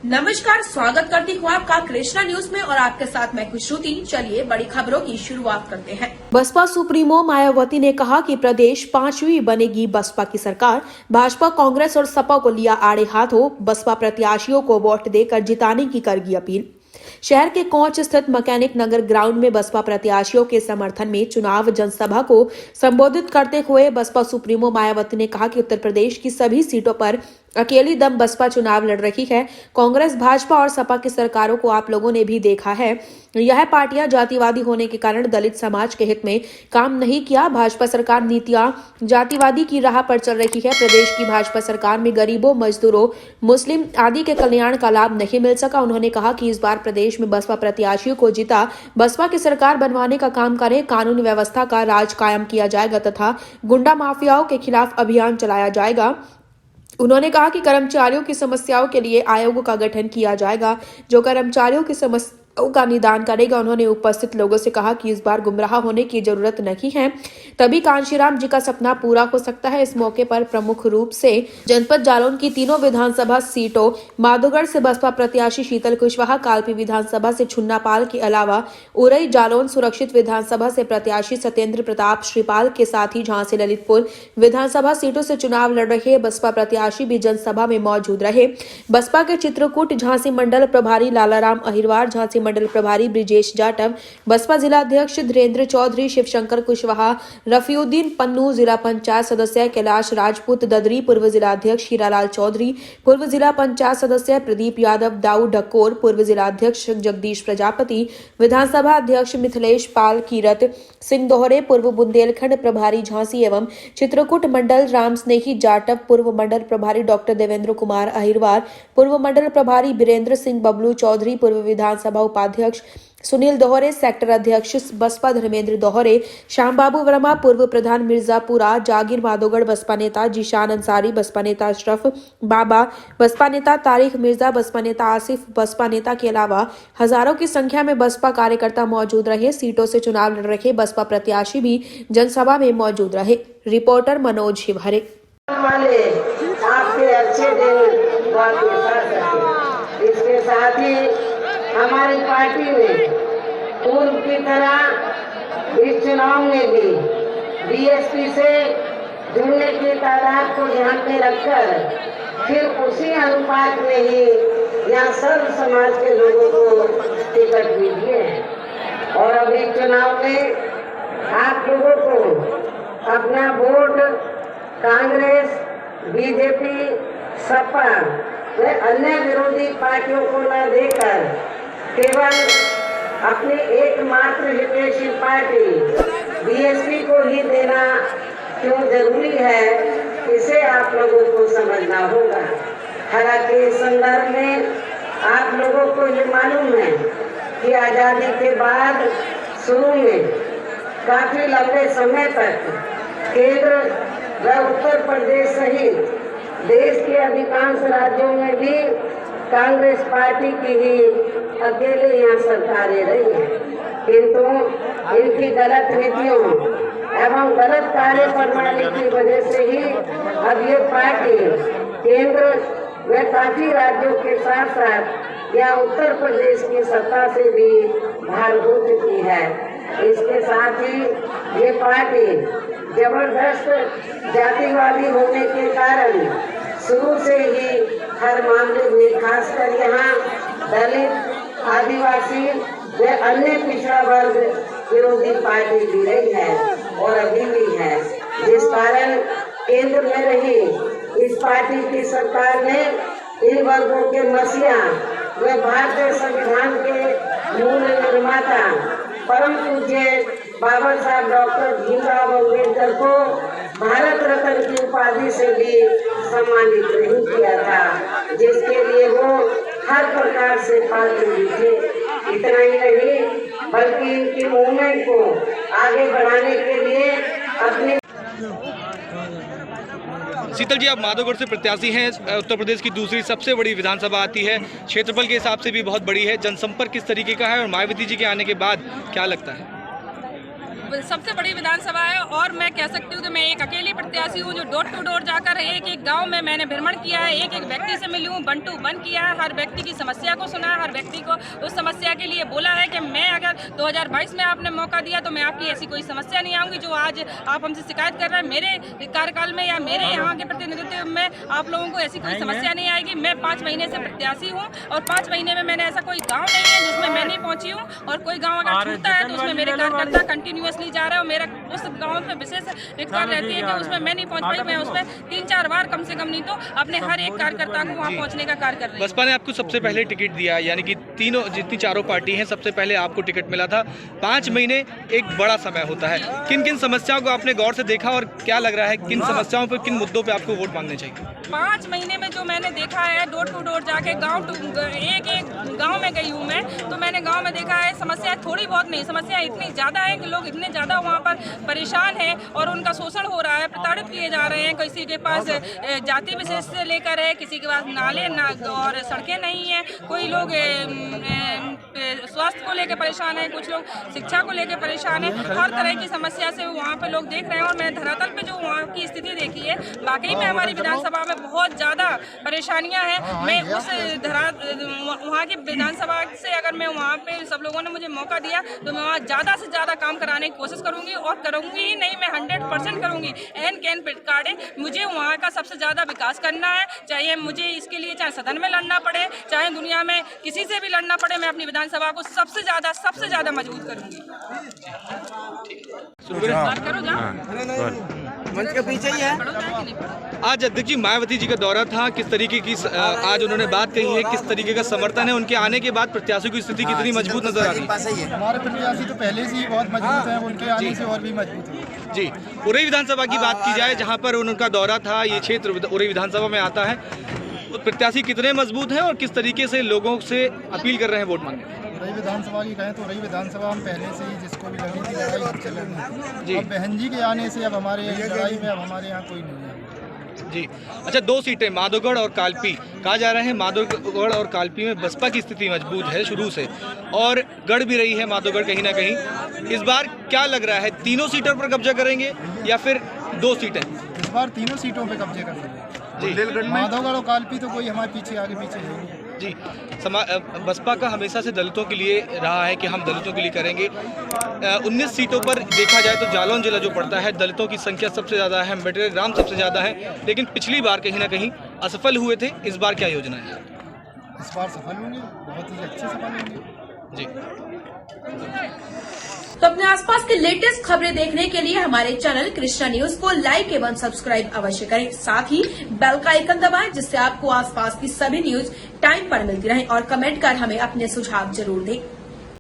नमस्कार, स्वागत करती हूँ आपका कृष्णा न्यूज में और आपके साथ मैं खुश श्रुति। चलिए बड़ी खबरों की शुरुआत करते हैं। बसपा सुप्रीमो मायावती ने कहा कि प्रदेश 5वीं बनेगी बसपा की सरकार। भाजपा, कांग्रेस और सपा को लिया आड़े हाथों। बसपा प्रत्याशियों को वोट देकर जिताने की करेगी अपील। शहर के कोंच स्थित मैकेनिक नगर ग्राउंड में बसपा प्रत्याशियों के समर्थन में चुनाव जनसभा को संबोधित करते हुए बसपा सुप्रीमो मायावती ने कहा कि उत्तर प्रदेश की सभी सीटों पर अकेली दम बसपा चुनाव लड़ रही है। कांग्रेस, भाजपा और सपा की सरकारों को आप लोगों ने भी देखा है। यह पार्टियां जातिवादी होने के कारण दलित समाज के हित में काम नहीं किया। भाजपा सरकार नीतियां जातिवादी की राह पर चल रही है। प्रदेश की भाजपा सरकार में गरीबों, मजदूरों, मुस्लिम आदि के कल्याण का लाभ नहीं मिल सका। उन्होंने कहा कि इस बार प्रदेश में बसपा प्रत्याशियों को जीता बसपा की सरकार बनवाने का काम करे। कानून व्यवस्था का राज कायम किया जाएगा तथा गुंडा माफियाओं के खिलाफ अभियान चलाया जाएगा। उन्होंने कहा कि कर्मचारियों की समस्याओं के लिए आयोग का गठन किया जाएगा जो कर्मचारियों की समस्याओं का निदान करेगा। उन्होंने उपस्थित लोगों से कहा कि इस बार गुमराह होने की जरूरत नहीं है, तभी कांशीराम जी का सपना पूरा हो सकता है। इस मौके पर प्रमुख रूप से जनपद जालौन की तीनों विधानसभा सीटों माधोगढ़ से बसपा प्रत्याशी शीतल कुशवाहा, कालपी विधानसभा से छुन्नापाल के अलावा उरई जालौन सुरक्षित विधानसभा से प्रत्याशी सत्येंद्र प्रताप श्रीपाल के साथ ही झांसी ललितपुर विधानसभा सीटों से चुनाव लड़ रहे बसपा प्रत्याशी भी जनसभा में मौजूद रहे। बसपा के चित्रकूट झांसी मंडल प्रभारी लालाराम अहिरवार, झांसी मंडल प्रभारी ब्रिजेश जाटव, बसपा जिला अध्यक्ष धीरेन्द्र चौधरी, शिवशंकर कुशवाहा, रफीउद्दीन पन्नू, जिला पंचायत सदस्य कैलाश राजपूत ददरी, पूर्व जिला अध्यक्ष हीरालाल चौधरी, पूर्व जिला पंचायत सदस्य प्रदीप यादव, दाऊ ढक्कोर, पूर्व जिला अध्यक्ष जगदीश प्रजापति, विधानसभा अध्यक्ष मिथिलेश पाल, कीरत सिंह दोहरे, पूर्व बुंदेलखंड प्रभारी झांसी एवं चित्रकूट मंडल राम स्नेही जाटव, पूर्व मंडल प्रभारी डॉक्टर देवेंद्र कुमार अहिरवार, पूर्व मंडल प्रभारी बीरेंद्र सिंह बबलू चौधरी, पूर्व विधानसभा उपाध्यक्ष सुनील दोहरे, सेक्टर अध्यक्ष बसपा धर्मेंद्र दोहरे, श्याम बाबू वर्मा, पूर्व प्रधान मिर्जापुरा, जागीर माधोगढ़ बसपा नेता जीशान अंसारी, बसपा नेता अशरफ बाबा, बसपा नेता तारिक मिर्जा, बसपा नेता आसिफ, बसपा नेता के अलावा हजारों की संख्या में बसपा कार्यकर्ता मौजूद रहे। सीटों से चुनाव लड़ रहे बसपा प्रत्याशी भी जनसभा में मौजूद रहे। रिपोर्टर मनोज शिवहरे। आपके अच्छे दिन इसके साथ ही हमारी पार्टी ने पूर्व की तरह इस चुनाव में भी बीएसपी से जुड़ने की तादाद को ध्यान में रखकर फिर उसी अनुपात में ही यहाँ सर्व समाज के लोगों को टिकट भी दिए हैं। और अभी चुनाव में आप लोगों को अपना वोट कांग्रेस, बीजेपी, सपा व अन्य विरोधी पार्टियों को न देकर केवल अपनी एकमात्र हितैषी पार्टी बीएसपी को ही देना क्यों जरूरी है, इसे आप लोगों को समझना होगा। हालांकि इस संदर्भ में आप लोगों को ये मालूम है कि आज़ादी के बाद शुरू में काफी लंबे समय तक केंद्र व उत्तर प्रदेश सहित देश के अधिकांश राज्यों में भी कांग्रेस पार्टी की ही अकेले यहाँ सरकारें रही हैं, किंतु इनकी गलत नीतियों एवं गलत कार्य प्रणाली की वजह से ही अब ये पार्टी केंद्र व काफी राज्यों के साथ साथ या उत्तर प्रदेश की सत्ता से भी बाहर हो चुकी है। इसके साथ ही ये पार्टी जबरदस्त जातिवादी होने के कारण शुरू से ही हर मामले में खासकर यहाँ दलित, आदिवासी व अन्य पिछड़ा वर्ग विरोधी पार्टी भी रही है और अभी भी है, जिस कारण केंद्र में रही इस पार्टी की सरकार ने इन वर्गों के मसीहा व भारतीय संविधान के मूल निर्माता परम पूज्य बाबा साहब डॉक्टर भीमराव अम्बेडकर को भारत रत्न की उपाधि से भी सम्मानित नहीं किया था, जिसके लिए वो हर प्रकार से पात्र भी थे। इतना ही नहीं बल्कि इनकी मूवमेंट को आगे बढ़ाने के लिए अपने शीतल जी, आप माधोगढ़ से प्रत्याशी हैं। उत्तर प्रदेश की दूसरी सबसे बड़ी विधानसभा आती है, क्षेत्रफल के हिसाब से भी बहुत बड़ी है। जनसंपर्क किस तरीके का है और मायावती जी के आने के बाद क्या लगता है? सबसे बड़ी विधानसभा है और मैं कह सकती हूँ कि मैं एक अकेली प्रत्याशी हूँ जो डोर टू डोर जाकर एक एक गांव में मैंने भ्रमण किया है, एक एक व्यक्ति से मिली हूँ, 1 to 1 किया है, हर व्यक्ति की समस्या को सुना है, हर व्यक्ति को उस समस्या के लिए बोला है कि मैं अगर 2022 में आपने मौका दिया तो मैं आपकी ऐसी कोई समस्या नहीं आऊँगी जो आज आप हमसे शिकायत कर रहे हैं। मेरे कार्यकाल में या मेरे यहाँ के प्रतिनिधित्व में आप लोगों को ऐसी कोई समस्या नहीं आएगी। मैं 5 महीने से प्रत्याशी हूँ और 5 महीने में मैंने ऐसा कोई गाँव नहीं है जिसमें मैं नहीं पहुँची हूँ, और कोई गाँव अगर छूटता है तो उसमें मेरे कार्यकर्ता कंटिन्यूअसली जा रहे हैं और मेरा उस गाँव में विशेष रिक्वायरमेंट रहती है कि उसमें मैं नहीं पहुँच पाई, मैं उसमें 3-4 बार कम से कम नहीं तो अपने हर एक कार्यकर्ता को वहाँ पहुँचने का कार्य कर रही हूँ। बसपा ने आपको सबसे पहले टिकट दिया, यानी कि तीनों जितनी चारों पार्टी हैं सबसे पहले आपको टिकट मिला था। 5 महीने एक बड़ा समय होता है, किन किन समस्याओं को आपने गौर से देखा और क्या लग रहा है किन समस्याओं पर, किन मुद्दों पे आपको वोट मांगने चाहिए? 5 महीने में जो मैंने देखा है, डोर टू डोर जाके एक एक गांव में गई हूँ मैं, तो मैंने गांव में देखा है समस्याएं थोड़ी बहुत नहीं, समस्याएं इतनी ज़्यादा है कि लोग इतने ज़्यादा वहाँ पर परेशान हैं और उनका शोषण हो रहा है, प्रताड़ित किए जा रहे हैं। किसी के पास जाति विशेष से लेकर है, किसी के पास नाले और सड़कें नहीं है, कोई लोग स्वास्थ्य को लेकर परेशान है, कुछ लोग शिक्षा को लेकर परेशान है। हर तरह की समस्या से वहाँ पर लोग देख रहे हैं और मैं धरातल पे जो वहाँ की स्थिति देखी है, वाकई में हमारी विधानसभा में बहुत ज़्यादा परेशानियाँ हैं। मैं उस वहाँ की विधानसभा से अगर मैं वहाँ पे सब लोगों ने मुझे मौका दिया तो मैं वहाँ ज़्यादा से ज़्यादा काम कराने की कोशिश करूँगी और करूँगी ही नहीं, मैं 100% करूँगी। एन कैन पिटकाड़े मुझे वहाँ का सबसे ज़्यादा विकास करना है, चाहे मुझे इसके लिए चाहे सदन में लड़ना पड़े, चाहे दुनिया में किसी से भी लड़ना पड़े, मैं अपनी विधानसभा को सबसे ज़्यादा मजबूत करूँगी। बात करो मंच के पीछे ही है। आज अध्यक्ष जी मायावती जी का दौरा था, किस तरीके की आज उन्होंने बात कही है, किस तरीके का समर्थन है, उनके आने के बाद प्रत्याशियों की स्थिति कितनी मजबूत नजर आ रही है? हमारे प्रत्याशी तो पहले से ही बहुत मजबूत है, उनके आने से और भी मजबूत है। जी, उरई विधानसभा की बात की जाए जहां पर उनका दौरा था, ये क्षेत्र उरई विधानसभा में आता है, तो प्रत्याशी कितने मजबूत हैं और किस तरीके से लोगों से अपील कर रहे हैं वोट मांगने? उरई विधानसभा की कहें तो उरई विधानसभा हम पहले से ही जिसको भी लगी थी लड़ाई हम चल रही थी। अब बहन जी के आने से अब हमारे लड़ाई में अब हमारे यहाँ कोई नहीं है। जी, अच्छा 2 सीटें माधोगढ़ और कालपी, कहा जा रहा है माधोगढ़ और कालपी में बसपा की स्थिति मजबूत है शुरू से और गढ़ भी रही है माधोगढ़ कहीं ना कहीं। इस बार क्या लग रहा है, तीनों सीटों पर कब्जा करेंगे या फिर 2 सीटें? इस बार तीनों सीटों पे कब्जे करेंगे जी। माधोगढ़ और कालपी तो कोई हमारे पीछे आगे पीछे नहीं। जी, बसपा का हमेशा से दलितों के लिए रहा है कि हम दलितों के लिए करेंगे। 19 सीटों पर देखा जाए तो जालौन जिला जो पड़ता है, दलितों की संख्या सबसे ज़्यादा है, मेटेरियल ग्राम सबसे ज़्यादा है, लेकिन पिछली बार कहीं ना कहीं असफल हुए थे। इस बार क्या योजना है? इस बार सफल होंगे, बहुत ही अच्छे सफल होंगे। जी। तो अपने आसपास के लेटेस्ट खबरें देखने के लिए हमारे चैनल कृष्णा न्यूज को लाइक एवं सब्सक्राइब अवश्य करें, साथ ही बेल का आइकन दबाएं जिससे आपको आसपास की सभी न्यूज टाइम पर मिलती रहे और कमेंट कर हमें अपने सुझाव जरूर दें।